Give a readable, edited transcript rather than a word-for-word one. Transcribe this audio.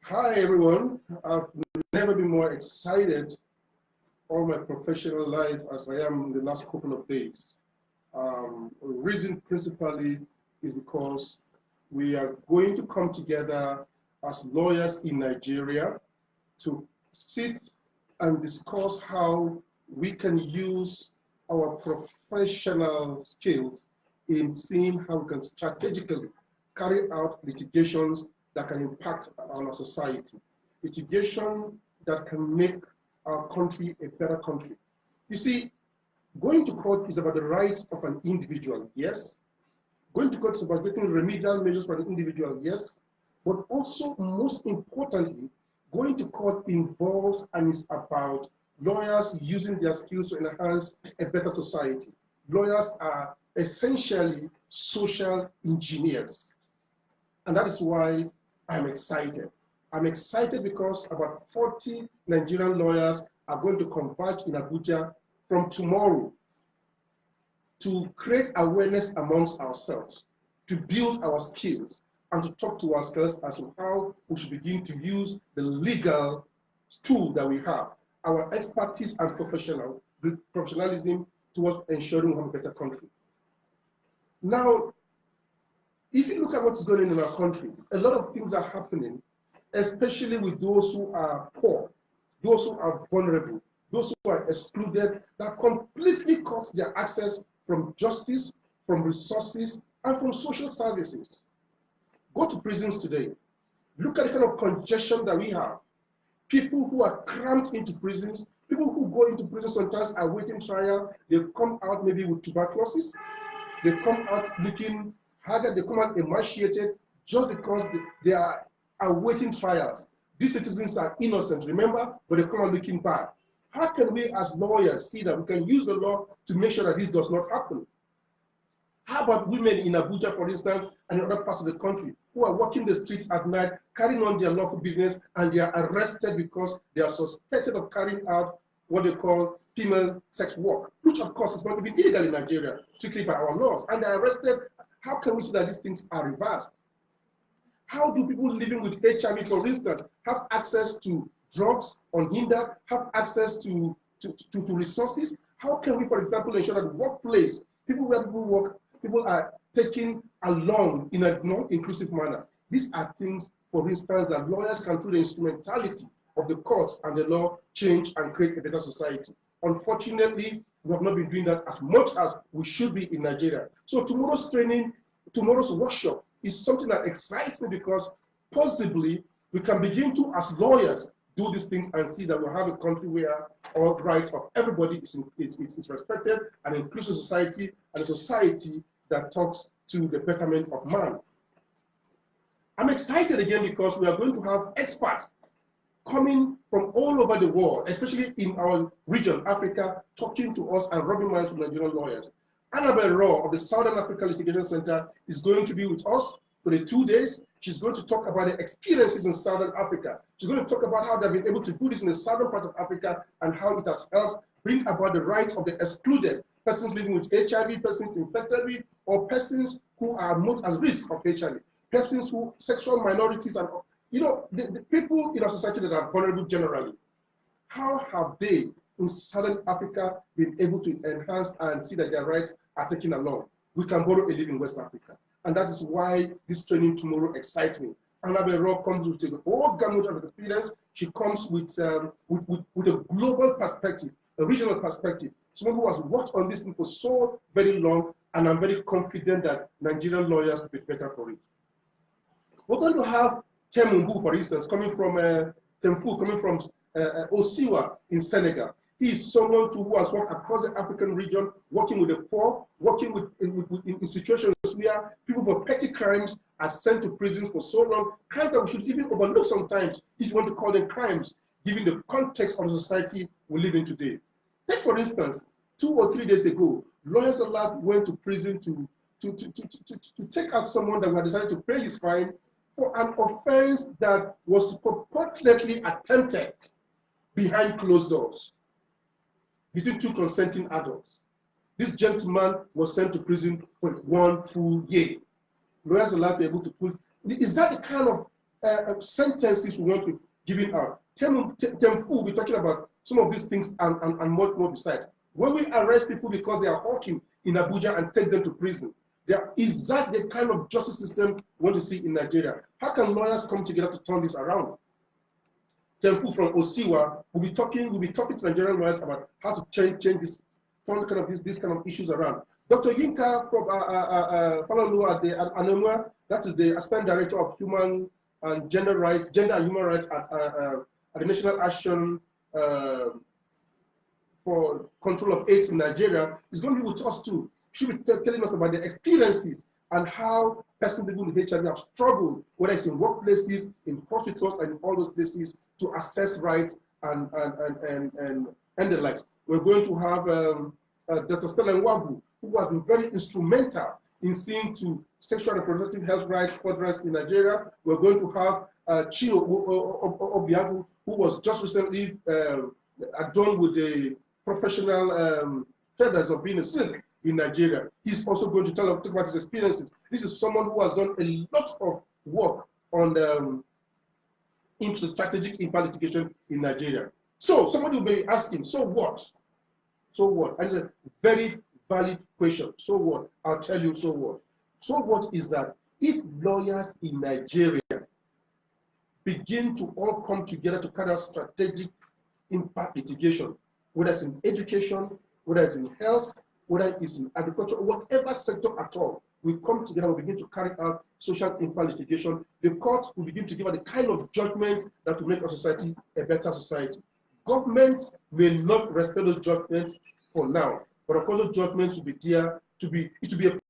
Hi everyone. I've never been more excited all my professional life as I am in the last couple of days. Reason principally is because we are going to come together as lawyers in Nigeria to sit and discuss how we can use our professional skills in seeing how we can strategically carry out litigations that can impact on our society. Litigation that can make our country a better country. You see, going to court is about the rights of an individual, yes. Going to court is about getting remedial measures for the individual, yes. But also, most importantly, going to court involves and is about lawyers using their skills to enhance a better society. Lawyers are essentially social engineers. And that is why I'm excited. I'm excited because about 40 Nigerian lawyers are going to converge in Abuja from tomorrow to create awareness amongst ourselves, to build our skills, and to talk to ourselves as to how we should begin to use the legal tool that we have, our expertise and professionalism towards ensuring we have a better country. Now, if you look at what's going on in our country, a lot of things are happening, especially with those who are poor, those who are vulnerable, those who are excluded, that completely cuts their access from justice, from resources, and from social services. Go to prisons today. Look at the kind of congestion that we have. People who are cramped into prisons, people who go into prison sometimes are waiting trial, they come out maybe with tuberculosis, they come out looking haggard, they come out emaciated just because they are awaiting trials. These citizens are innocent, remember, but they come out looking bad. How can we as lawyers see that we can use the law to make sure that this does not happen? How about women in Abuja, for instance, and in other parts of the country who are walking the streets at night, carrying on their lawful business, and they are arrested because they are suspected of carrying out what they call female sex work, which of course is not even illegal in Nigeria, strictly by our laws, and they are arrested. How can we see that these things are reversed? How do people living with HIV, for instance, have access to drugs unhindered, have access to resources? How can we, for example, ensure that workplace, people where people work, people are taken along in a non-inclusive manner? These are things, for instance, that lawyers can, through the instrumentality of the courts and the law, change and create a better society. Unfortunately, we have not been doing that as much as we should be in Nigeria. So tomorrow's training, tomorrow's workshop is something that excites me because possibly we can begin to, as lawyers, do these things and see that we have a country where all rights of everybody is respected, an inclusive society, and a society that talks to the betterment of man. I'm excited again because we are going to have experts coming from all over the world, especially in our region, Africa, talking to us and rubbing minds with Nigerian lawyers. Annabel Raw of the Southern Africa Litigation Center is going to be with us for the 2 days. She's going to talk about the experiences in Southern Africa. She's going to talk about how they've been able to do this in the southern part of Africa and how it has helped bring about the rights of the excluded, persons living with HIV, persons infected with, or persons who are not at risk of HIV, persons who, sexual minorities, and the people in our society that are vulnerable generally. How have they in Southern Africa been able to enhance and see that their rights are taken along? We can borrow a little in West Africa. And that is why this training tomorrow excites me. Annabel Raw comes with a whole gamut of experience. She comes with a global perspective, a regional perspective. Someone who has worked on this thing for so very long, and I'm very confident that Nigerian lawyers will be better for it. We're going to have Temumbu, for instance, coming from Osiwa in Senegal. He is someone who has worked across the African region, working with the poor, working in situations where people for petty crimes are sent to prisons for so long, crimes that we should even overlook sometimes if you want to call them crimes, given the context of the society we live in today. Take, for instance, 2 or 3 days ago, lawyers allowed went to prison to take out someone that had decided to pay his fine for an offense that was purportedly attempted behind closed doors between 2 consenting adults. This gentleman was sent to prison for 1 full year. Lawyers are allowed to be able to put. Is that the kind of sentences we want to give it out. Temfu will be talking about some of these things and much more besides. When we arrest people because they are hawking in Abuja and take them to prison, is that the kind of justice system we want to see in Nigeria? How can lawyers come together to turn this around? Tempu from Osiwa will be talking to Nigerian lawyers about how to change this, turn kind of these kind of issues around. Dr. Yinka from Falalu at the Anemua, that is the Assistant Director of Human and Gender and Human Rights at the National Action for Control of AIDS in Nigeria, is going to be with us too. She will be telling us about the experiences and how persons living with HIV have struggled, whether it's in workplaces, in hospitals, and in all those places, to access rights and the likes. We're going to have Dr. Stella Nwagu, who has been very instrumental in seeing to sexual and reproductive health rights, rights in Nigeria. We're going to have Chio Obiagu, who was just recently adorned with the professional feathers of being a silk in Nigeria. He's also going to talk about his experiences. This is someone who has done a lot of work on into strategic impact litigation in Nigeria. So somebody will be asking, so what? So what? And it's a very valid question. So what? I'll tell you, so what? So what is that if lawyers in Nigeria begin to all come together to carry out strategic impact litigation, whether it's in education, whether it's in health, whether it's in agriculture, whatever sector at all, we come together, we begin to carry out social impact litigation, the court will begin to give us the kind of judgment that will make our society a better society. Governments may not respect those judgments for now, but of course those judgments will be there it will be a